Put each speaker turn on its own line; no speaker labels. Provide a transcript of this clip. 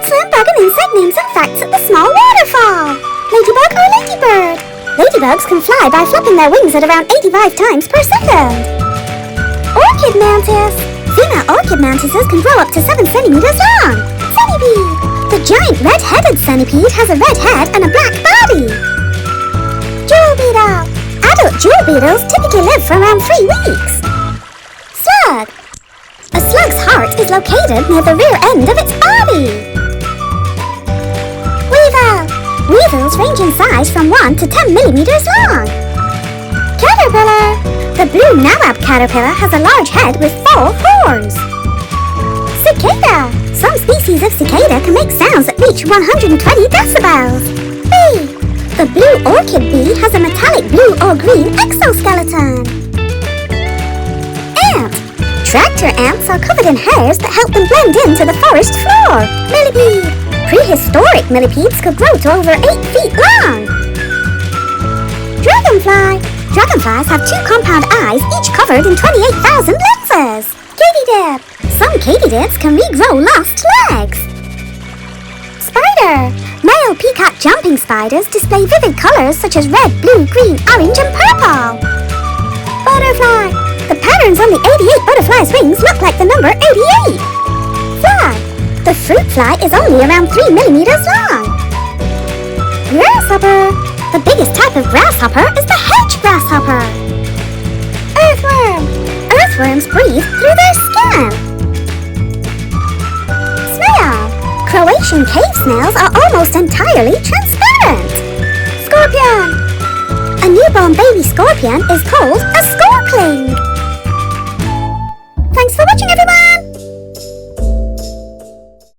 Let's learn bug and insect names and facts at the small waterfall. Ladybug or ladybird? Ladybugs can fly by flapping their wings at around 85 times per second. Orchid mantis. Female orchid mantises can grow up to 7 centimeters long. Centipede. The giant red-headed centipede has a red head and a black body. Jewel beetle. Adult jewel beetles typically live for around 3 weeks. Slug. A slug's heart is located near the rear end of its body. Weevil. Weevils range in size from 1 to 10 millimeters long. Caterpillar. The blue nawab caterpillar has a large head with 4 horns. Cicada. Some species of cicada can make sounds that reach 120 decibels. Bee. The blue orchid bee has a metallic blue or green exoskeleton. Ant. Tractor ants are covered in hairs that help them blend into the forest floor. Millipede. Prehistoric millipedes could grow to over 8 feet long. Dragonfly. Dragonflies have 2 compound eyes, each covered in 28,000 lenses. Katydid. Some katydids can regrow lost legs. Spider. Male peacock jumping spiders display vivid colors such as red, blue, green, orange, and purple. Butterfly. The patterns on the 88 butterfly's wings look like the number 88. Fly. The fruit fly is only around 3 millimeters long. Grasshopper. The biggest type of grasshopper is the hedge grasshopper. Earthworm. Earthworms breathe through their skin. Snail. Croatian cave snails are almost entirely transparent. Scorpion. A newborn baby scorpion is called a scorpling. Thanks for watching, everyone!